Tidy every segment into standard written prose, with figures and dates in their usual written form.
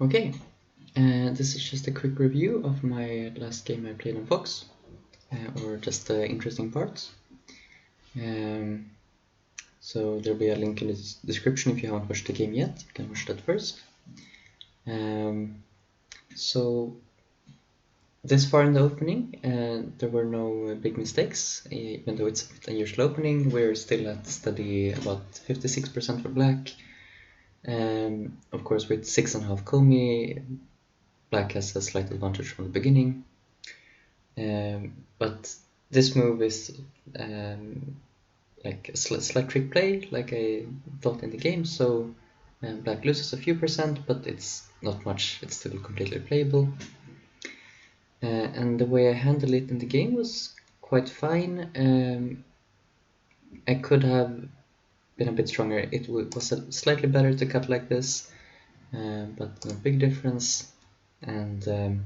Okay, this is just a quick review of my last game I played on Fox, or just the interesting parts. Um, so there'll be a link in the description if you haven't watched the game yet. You can watch that first. So this far in the opening, there were no big mistakes. Even though it's an unusual opening, we're still at steady about 56% for black. Of course, with 6.5 Komi, black has a slight advantage from the beginning. But this move is like a slight trick play, like I thought in the game. So black loses a few percent, but it's not much. It's still completely playable. And the way I handled it in the game was quite fine. I could have been a bit stronger. It was slightly better to cut like this, but no big difference. And the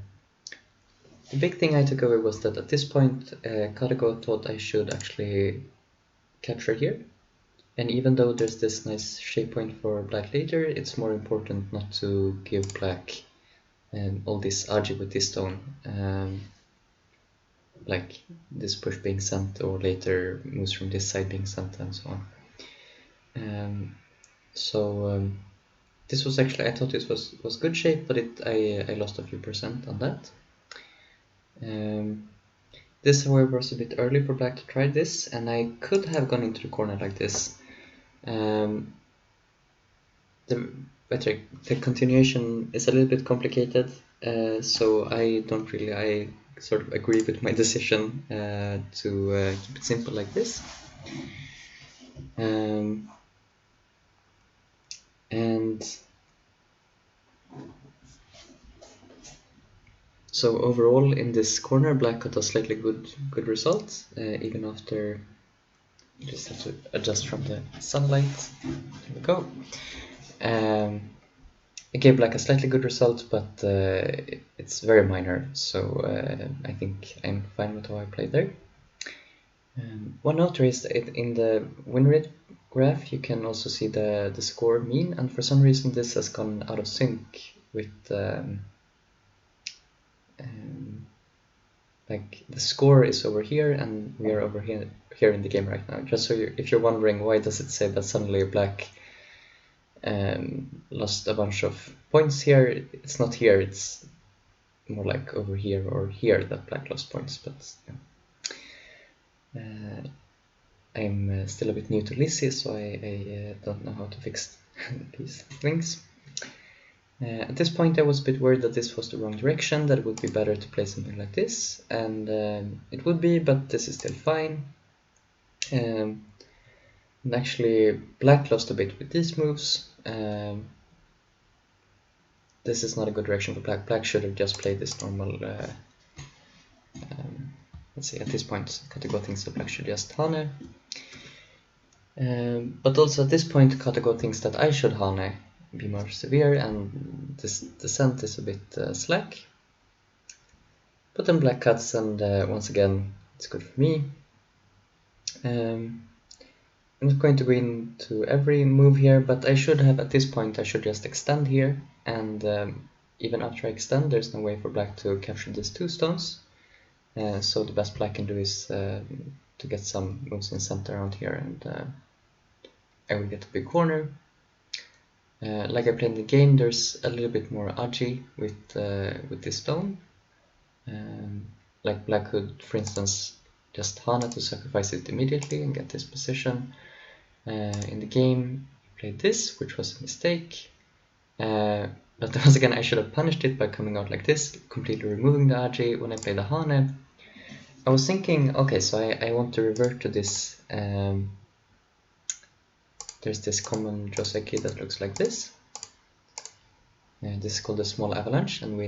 big thing I took away was that at this point, KataGo thought I should actually capture here. And even though there's this nice shape point for black later, it's more important not to give black all this aji with this stone. Like this push being sent or later moves from this side being sent and so on. This was actually, I thought this was good shape, but I lost a few percent on that. This, however, was a bit early for black to try this, and I could have gone into the corner like this. The continuation is a little bit complicated, so I sort of agree with my decision to keep it simple like this. And so overall in this corner, black got a slightly good result, even after. Just have to adjust from the sunlight. There we go. It gave black a slightly good result, but it's very minor, so I think I'm fine with how I played there. One note is that in the win rate graph you can also see the score mean, and for some reason this has gone out of sync with like the score is over here and we are over here in the game right now. Just so if you're wondering why does it say that suddenly black lost a bunch of points here, it's not here, it's more like over here or here that black lost points. But yeah. I'm still a bit new to Lizzie, so I don't know how to fix these things. At this point I was a bit worried that this was the wrong direction, that it would be better to play something like this, and it would be, but this is still fine. And actually black lost a bit with these moves. This is not a good direction for black. Black should have just played this normal, let's see, at this point KataGo thinks that black should just Hane. But also at this point KataGo thinks that I should Hane, be more severe, and this descent is a bit slack. But then black cuts, and once again it's good for me. I'm not going to go into every move here, but I should have, at this point I should just extend here, and even after I extend there's no way for black to capture these two stones. So the best black can do is to get some moves in center around here, and I will get a big corner. Like I played in the game, there's a little bit more aji with this stone. Like black could, for instance, just Hana to sacrifice it immediately and get this position. In the game, I played this, which was a mistake. But once again, I should have punished it by coming out like this, completely removing the aji when I play the Hane. I was thinking, okay, so I want to revert to this. There's this common Joseki that looks like this. This is called a small avalanche, and we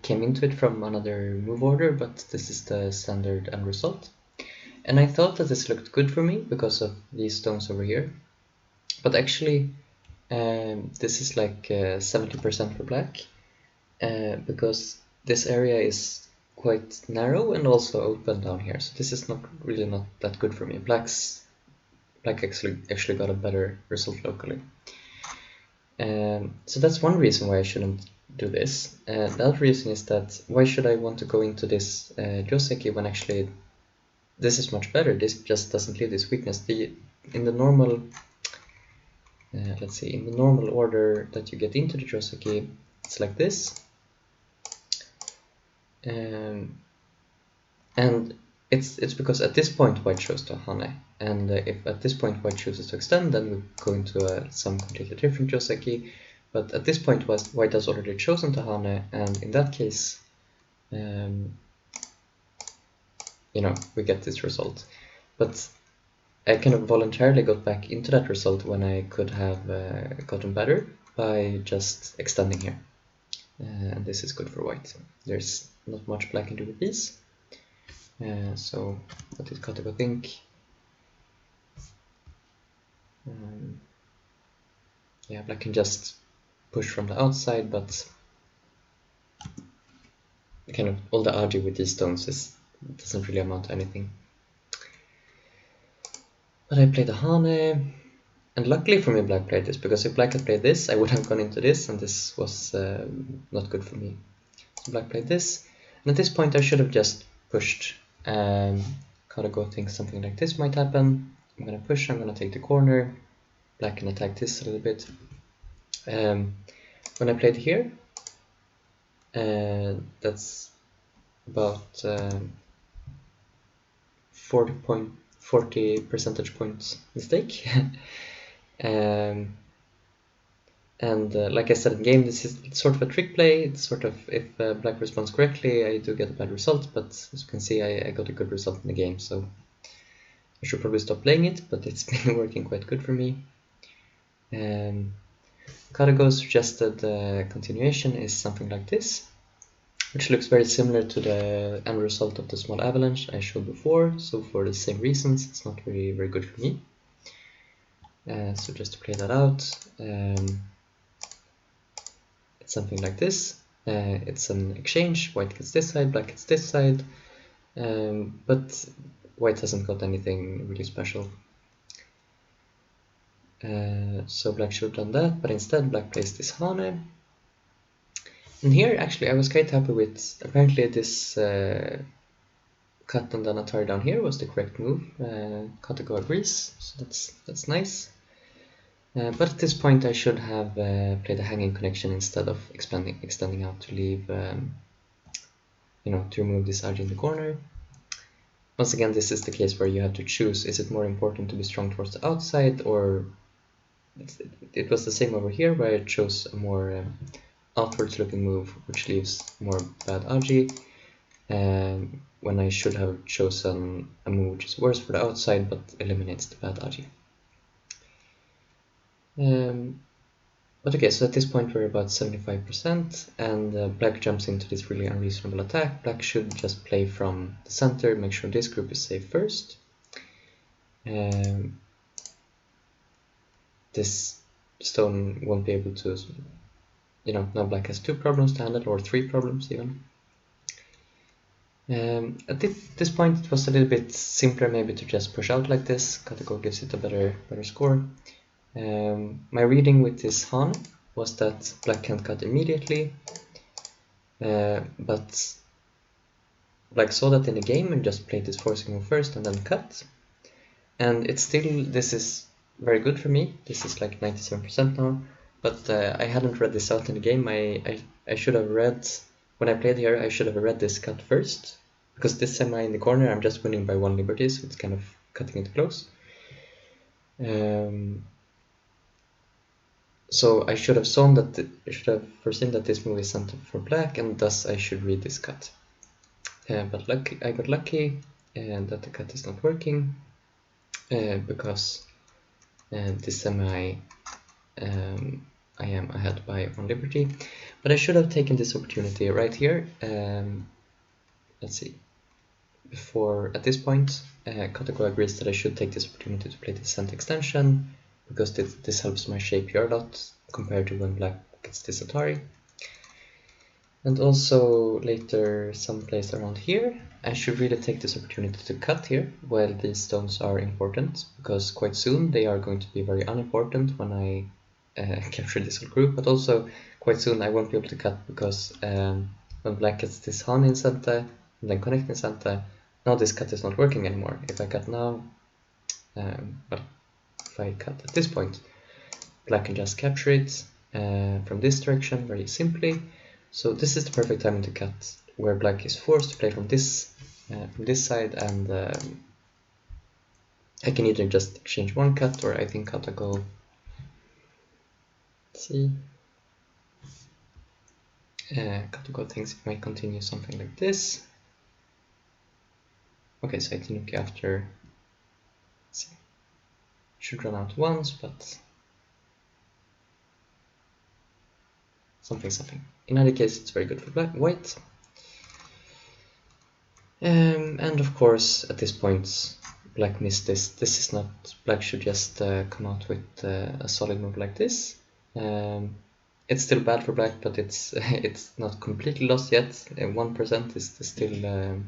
came into it from another move order, but this is the standard end result. And I thought that this looked good for me because of these stones over here, but actually this is like 70% for black, because this area is quite narrow and also open down here, so this is not that good for me. Black actually got a better result locally. So that's one reason why I shouldn't do this. The other reason is that why should I want to go into this Joseki when actually this is much better? This just doesn't leave this weakness. In the normal, let's see, in the normal order that you get into the Joseki, it's like this, and it's because at this point white chose to Hane, and if at this point white chooses to extend, then we go into some completely different Joseki. But at this point, white has already chosen to Hane, and in that case, you know, we get this result. But I kind of voluntarily got back into that result when I could have gotten better by just extending here. And this is good for white. There's not much black can do with these. So what did KataGo think? Yeah, black can just push from the outside, but kind of all the argy with these stones doesn't really amount to anything. But I played a Hane, and luckily for me black played this, because if black had played this, I would have gone into this, and this was not good for me. So black played this, and at this point I should have just pushed. KataGo thinks something like this might happen. I'm gonna push, I'm gonna take the corner. Black can attack this a little bit. When I played here, that's about 40 percentage points mistake. And like I said in game, this is sort of a trick play. It's sort of, if black responds correctly, I do get a bad result, but as you can see, I got a good result in the game, so I should probably stop playing it, but it's been working quite good for me. KataGo's suggested continuation is something like this, which looks very similar to the end result of the small avalanche I showed before, so for the same reasons, it's not very good for me. So just to play that out, it's something like this. It's an exchange, white gets this side, black gets this side, but white hasn't got anything really special. So black should have done that, but instead black plays this Hane. And here actually I was quite happy with, apparently this cut and then Atari down here was the correct move. KataGo agrees, so that's nice. But at this point I should have played a hanging connection instead of extending out to leave, you know, to remove this argy in the corner. Once again, this is the case where you have to choose, is it more important to be strong towards the outside, or it was the same over here where I chose a more outwards looking move which leaves more bad argy, when I should have chosen a move which is worse for the outside but eliminates the bad argy. But okay, so at this point we're about 75%, and black jumps into this really unreasonable attack. Black should just play from the center, make sure this group is safe first. This stone won't be able to, you know, now black has 2 problems to handle, or 3 problems even. At this point it was a little bit simpler maybe to just push out like this. KataGo gives it a better score. My reading with this Hane was that black can't cut immediately, but black saw that in the game and just played this forcing move first and then cut. And it's still, this is very good for me. This is like 97% now, but I hadn't read this out in the game. I should have read, when I played here, I should have read this cut first, because this semi in the corner I'm just winning by 1 liberty, so it's kind of cutting it close. So I should have foreseen that this move is sent for black, and thus I should read this cut. But I got lucky that the cut is not working, because this semi I am ahead by 1 liberty. But I should have taken this opportunity right here. Let's see. At this point, KataGo agrees that I should take this opportunity to play the center extension, because this helps my shape here a lot compared to when black gets this Atari. And also later someplace around here, I should really take this opportunity to cut here while these stones are important, because quite soon they are going to be very unimportant when I capture this whole group, but also quite soon I won't be able to cut because when black gets this Han in center and then connect in center, now this cut is not working anymore. If I cut now, well, if I cut at this point, black can just capture it from this direction very simply. So this is the perfect timing to cut, where black is forced to play from this side, and I can either just exchange one cut, or I think KataGo. Let's see. KataGo thinks it might continue something like this. Okay, so Itinuki after. Let's see. Should run out once, but something. In either case, it's very good for white. And of course, at this point, black missed this. This is not. Black should just come out with a solid move like this. It's still bad for black, but it's not completely lost yet. 1% is still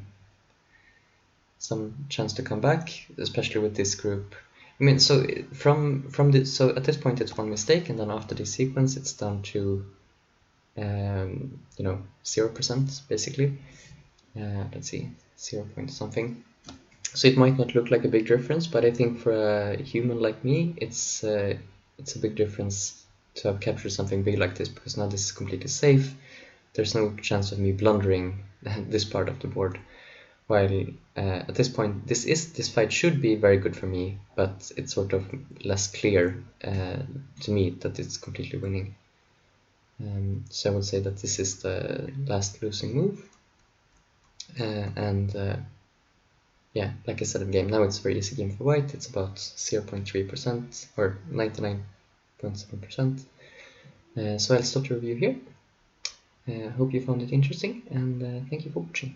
some chance to come back, especially with this group. I mean, so from this, so at this point it's one mistake, and then after this sequence it's down to 0% basically. Let's see, 0 point something. So it might not look like a big difference, but I think for a human like me, it's a big difference to have captured something big like this, because now this is completely safe. There's no chance of me blundering this part of the board. While at this point, this fight should be very good for me, but it's sort of less clear to me that it's completely winning. So I would say that this is the last losing move. Yeah, like I said in the game, now it's a very easy game for white. It's about 0.3% or 99.7%. So I'll stop the review here. Hope you found it interesting, and thank you for watching.